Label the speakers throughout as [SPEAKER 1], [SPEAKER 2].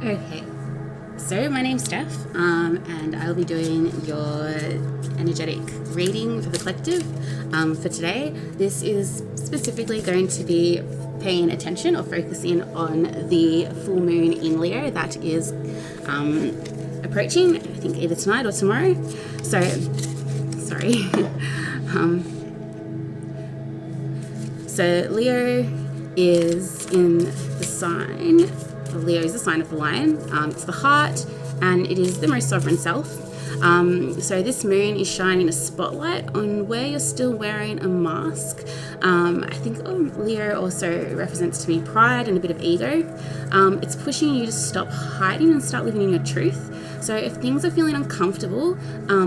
[SPEAKER 1] Okay, so my name's Steph, and I'll be doing your energetic reading for the collective for today. This is specifically going to be paying attention or focusing on the full moon in Leo that is approaching, I think either tonight or tomorrow. So, sorry. So Leo is in the sign. Leo is the sign of the lion. It's the heart, and it is the most sovereign self. So this moon is shining a spotlight on where you're still wearing a mask. I think Leo also represents to me pride and a bit of ego. It's pushing you to stop hiding and start living in your truth. So if things are feeling uncomfortable,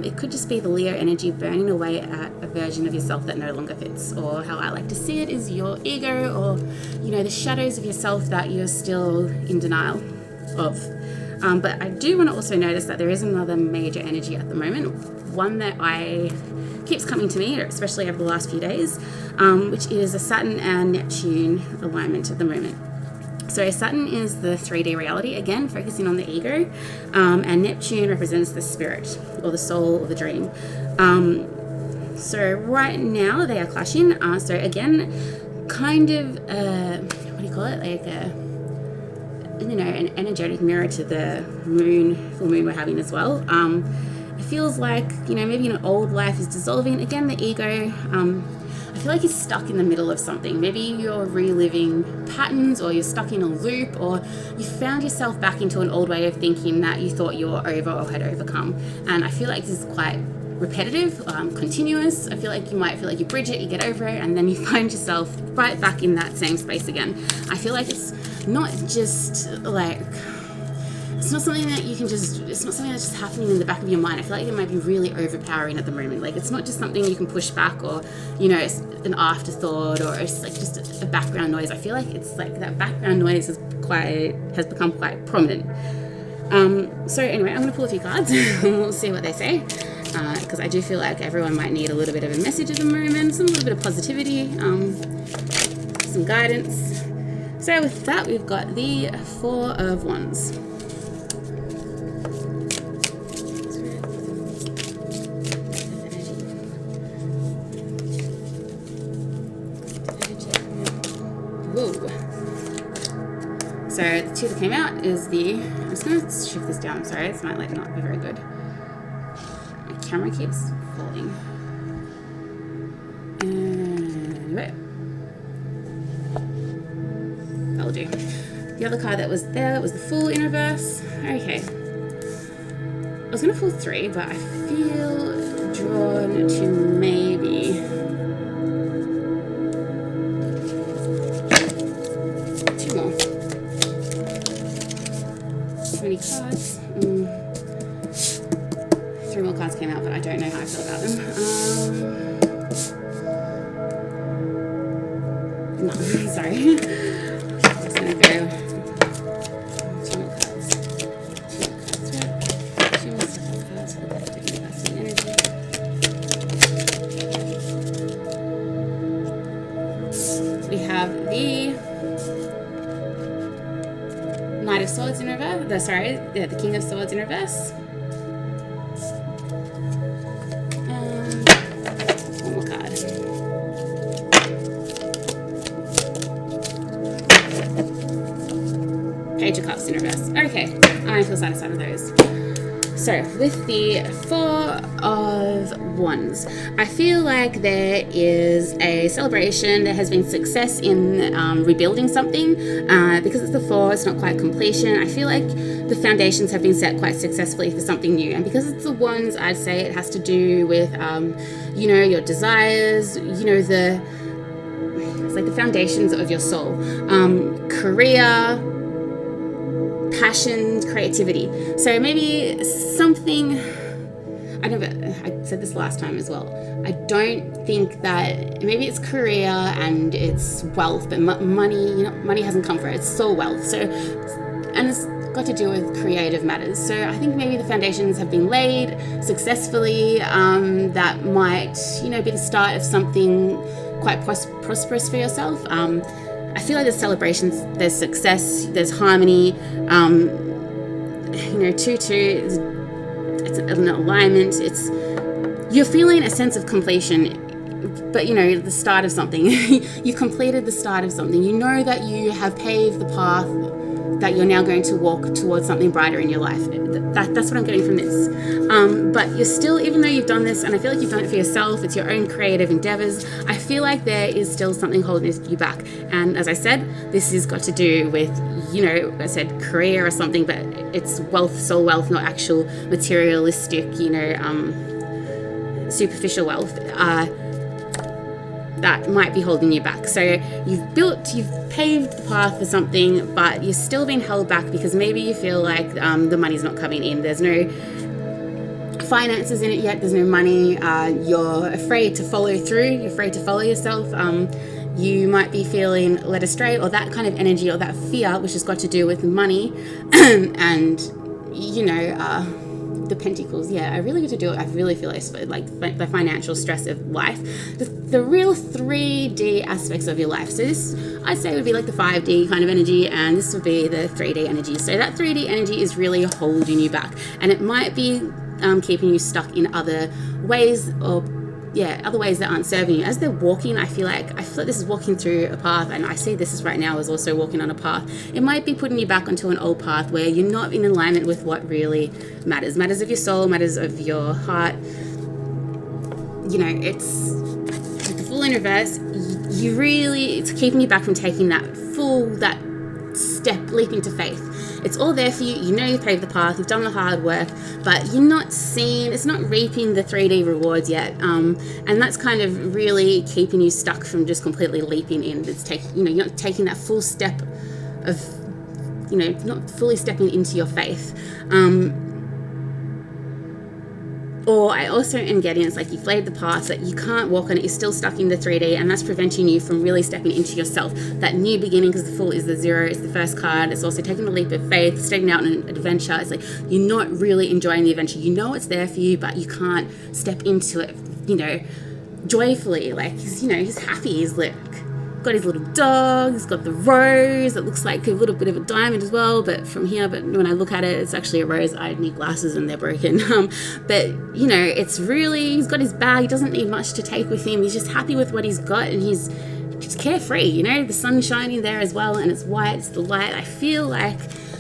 [SPEAKER 1] it could just be the Leo energy burning away at a version of yourself that no longer fits. Or how I like to see it is your ego, or the shadows of yourself that you're still in denial of. But I do want to also notice that there is another major energy at the moment, one that keeps coming to me, especially over the last few days, which is a Saturn and Neptune alignment at the moment. So Saturn is the 3D reality, again, focusing on the ego, and Neptune represents the spirit or the soul or the dream. So right now they are clashing. So again, kind of, what do you call it? Like an energetic mirror to the full moon we're having as well. It feels like, maybe an old life is dissolving. Again, the ego, I feel like you're stuck in the middle of something. Maybe you're reliving patterns, or you're stuck in a loop, or you found yourself back into an old way of thinking that you thought you were over or had overcome. And I feel like this is quite repetitive, continuous. I feel like you might feel like you bridge it, you get over it, and then you find yourself right back in that same space again. I feel like it's not just like, it's not something that it's not something that's just happening in the back of your mind. I feel like it might be really overpowering at the moment. Like, it's not just something you can push back, or, it's an afterthought, or it's like just a background noise. I feel like it's like that background noise has become quite prominent. So anyway, I'm going to pull a few cards and we'll see what they say. Because I do feel like everyone might need a little bit of a message at the moment, a little bit of positivity, some guidance. So with that, we've got the Four of Wands. So the two that came out is I'm just going to shift this down. I'm sorry, this might not be very good. My camera keeps falling. Anyway, that'll do. The other card that was there was the Fool in reverse. Okay. I was going to pull three, but I feel drawn to maybe two more. Too many cards. Three more cards came out, but I don't know how I feel about them. No, sorry. I'm just gonna go. Two more cards. Two more stuff cards for that different energy. We have the Knight of Swords in reverse. The King of Swords in reverse. One more card. Page of Cups in reverse. Okay, I feel satisfied with those. So, with the Four of Wands, I feel like there is a celebration. There has been success in rebuilding something. Because it's the Four, it's not quite completion. I feel like the foundations have been set quite successfully for something new. And because it's the Wands, I'd say it has to do with, your desires, it's like the foundations of your soul. Career, passion, creativity. So maybe something, I said this last time as well, I don't think that, maybe it's career and it's wealth, but money hasn't come for it, it's soul wealth. So, and it's got to do with creative matters. So I think maybe the foundations have been laid successfully, that might, be the start of something quite prosperous for yourself. I feel like there's celebrations, there's success, there's harmony, 2-2, it's an alignment. You're feeling a sense of completion, but the start of something. You've completed the start of something. You know that you have paved the path that you're now going to walk towards something brighter in your life. That's what I'm getting from this. But you're still, even though you've done this, and I feel like you've done it for yourself, it's your own creative endeavors, I feel like there is still something holding you back. And as I said, this has got to do with, I said career or something, but it's wealth, soul wealth, not actual materialistic, superficial wealth. That might be holding you back. So you've paved the path for something, but you're still being held back because maybe you feel like the money's not coming in. There's no finances in it yet. There's no money. You're afraid to follow through. You're afraid to follow yourself. You might be feeling led astray, or that kind of energy, or that fear, which has got to do with money and the pentacles. I really get to do it. I really feel like the financial stress of life, the real 3D aspects of your life. So this, I'd say, would be like the 5D kind of energy, and this would be the 3D energy. So that 3D energy is really holding you back, and it might be keeping you stuck in other ways, or other ways that aren't serving you. As they're walking, I feel like this is walking through a path, and I see this is right now as also walking on a path. It might be putting you back onto an old path where you're not in alignment with what really matters of your soul, matters of your heart. It's like the Fool in reverse. It's keeping you back from taking that step, leaping to faith. It's all there for you. You've paved the path, you've done the hard work, but you're not it's not reaping the 3D rewards yet. And that's kind of really keeping you stuck from just completely leaping in. It's you're not taking that full step of, not fully stepping into your faith. Or I also am getting, it's like you've laid the path that you can't walk on it, you're still stuck in the 3D, and that's preventing you from really stepping into yourself. That new beginning, because the Fool is the 0, it's the first card, it's also taking a leap of faith, stepping out on an adventure. It's like you're not really enjoying the adventure. It's there for you, but you can't step into it, joyfully. Like, he's happy, he's like, got his little dog, he's got the rose that looks like a little bit of a diamond as well, but when I look at it, it's actually a rose. I need glasses and they're broken. But it's really, he's got his bag, he doesn't need much to take with him, he's just happy with what he's got, and he's just carefree. The sun's shining there as well, and it's white, it's the light. I feel like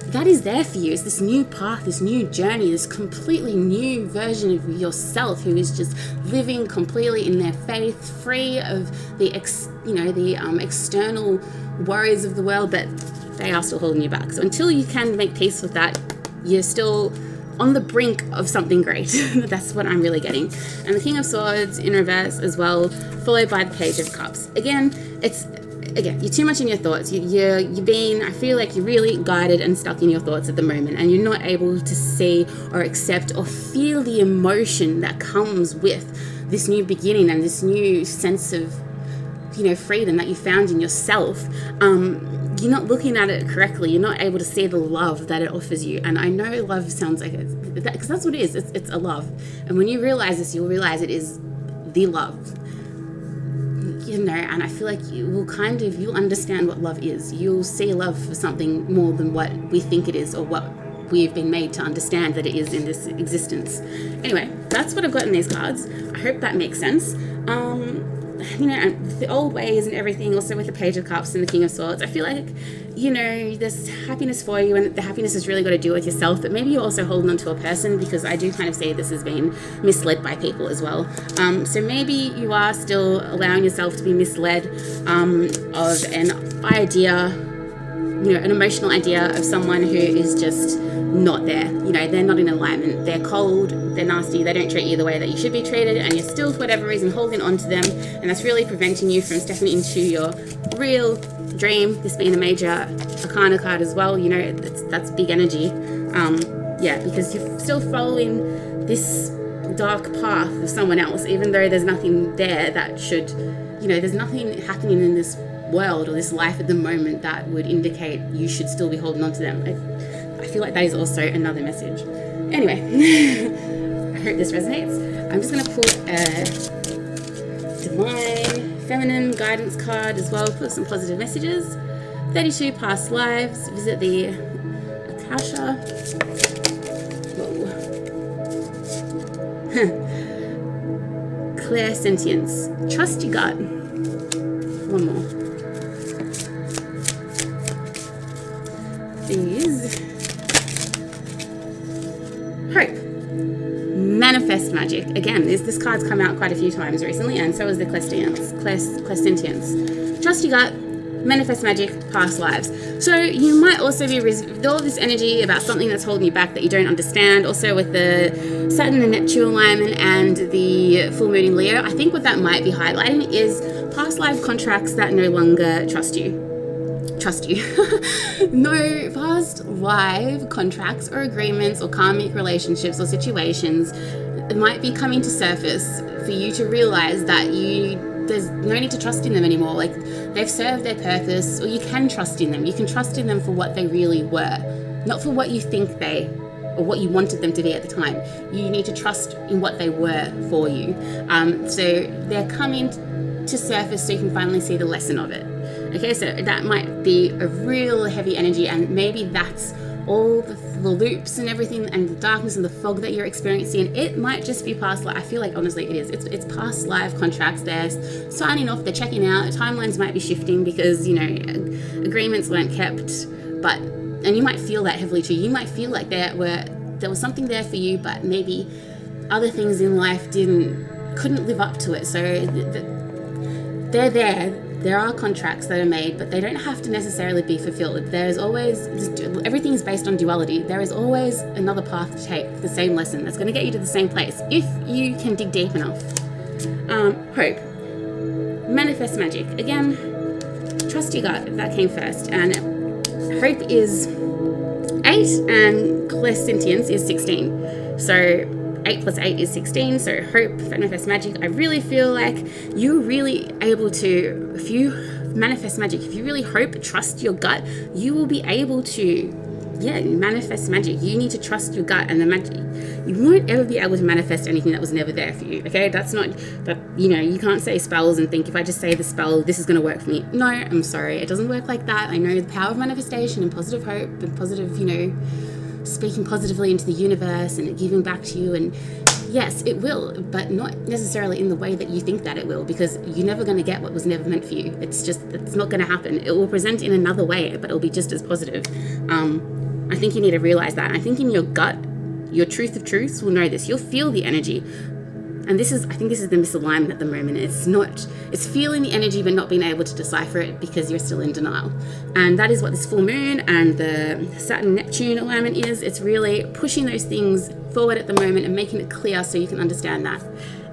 [SPEAKER 1] that is there for you. It's this new path, this new journey, this completely new version of yourself who is just living completely in their faith, free of the external worries of the world, but they are still holding you back. So until you can make peace with that, you're still on the brink of something great. That's what I'm really getting. And the King of Swords in reverse as well, followed by the Page of Cups. Again, you're too much in your thoughts. I feel like you're really guided and stuck in your thoughts at the moment, and you're not able to see or accept or feel the emotion that comes with this new beginning and this new sense of, freedom that you found in yourself. You're not looking at it correctly. You're not able to see the love that it offers you. And I know love sounds like because that's what it is. It's a love. And when you realize this, you'll realize it is the love. And I feel like you'll understand what love is. You'll see love for something more than what we think it is, or what we've been made to understand that it is in this existence. Anyway, that's what I've got in these cards. I hope that makes sense. And the old ways and everything, also with the Page of Cups and the King of Swords, I feel like, there's happiness for you, and the happiness has really got to do with yourself, but maybe you're also holding on to a person, because I do kind of see this as being misled by people as well. So maybe you are still allowing yourself to be misled of an idea, an emotional idea of someone who is just not there. They're not in alignment. They're cold, they're nasty, they don't treat you the way that you should be treated, and you're still, for whatever reason, holding on to them, and that's really preventing you from stepping into your real dream. This being a major arcana card as well, that's big energy. Because you're still following this dark path of someone else, even though there's nothing there that should, there's nothing happening in this world or this life at the moment that would indicate you should still be holding on to them. I feel like that is also another message. Anyway, I hope this resonates. I'm just going to pull a Divine Feminine Guidance card as well, put some positive messages. 32 past lives, visit the Akasha. Clairsentience. Trust your gut. One more. Is hope. Manifest magic. Again, this card's come out quite a few times recently, and so is the Clairsentience. Trust your gut. Manifest magic, past lives. So you might also be with all this energy about something that's holding you back that you don't understand. Also with the Saturn and Neptune alignment and the full moon in Leo, I think what that might be highlighting is past life contracts that no longer trust you. No past life contracts or agreements or karmic relationships or situations might be coming to surface for you to realize that there's no need to trust in them anymore. Like, they've served their purpose, or you can trust in them. You can trust in them for what they really were, not for what you think or what you wanted them to be at the time. You need to trust in what they were for you. So they're coming to surface so you can finally see the lesson of it. Okay, so that might be a real heavy energy, and maybe that's all the loops and everything and the darkness and the fog that you're experiencing. It might just be past life. I feel like honestly it is. It's past life contracts. They're signing off, they're checking out. Timelines might be shifting because, agreements weren't kept. And you might feel that heavily too. You might feel like there was something there for you, but maybe other things in life couldn't live up to it. So they're there. There are contracts that are made, but they don't have to necessarily be fulfilled. There's always, everything is based on duality. There is always another path to take, the same lesson that's going to get you to the same place, if you can dig deep enough. Hope. Manifest magic. Again, trust your gut, if that came first. And hope is 8 and clairsentience is 16. So 8 plus 8 is 16, so hope, manifest magic. I really feel like you're really able to, if you manifest magic, if you really hope, trust your gut, you will be able to, manifest magic. You need to trust your gut and the magic. You won't ever be able to manifest anything that was never there for you, okay? That's not, you can't say spells and think, if I just say the spell, this is going to work for me. No, I'm sorry, it doesn't work like that. I know the power of manifestation and positive hope and positive, speaking positively into the universe and it giving back to you, and yes, it will, but not necessarily in the way that you think that it will, because you're never going to get what was never meant for you. It's not going to happen. It will present in another way, but it'll be just as positive. I think you need to realize that. I think in your gut, your truth of truths will know this. You'll feel the energy. And I think this is the misalignment at the moment. It's feeling the energy but not being able to decipher it because you're still in denial. And that is what this full moon and the Saturn-Neptune alignment is. It's really pushing those things forward at the moment and making it clear so you can understand that.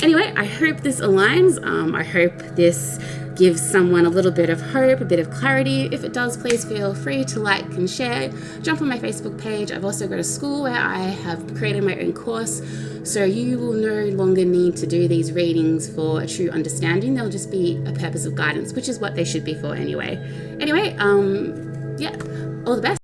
[SPEAKER 1] Anyway, I hope this aligns. I hope this gives someone a little bit of hope, a bit of clarity. If it does, please feel free to like and share. Jump on my Facebook page. I've also got a school where I have created my own course, so you will no longer need to do these readings for a true understanding. They'll just be a purpose of guidance, which is what they should be for anyway. All the best.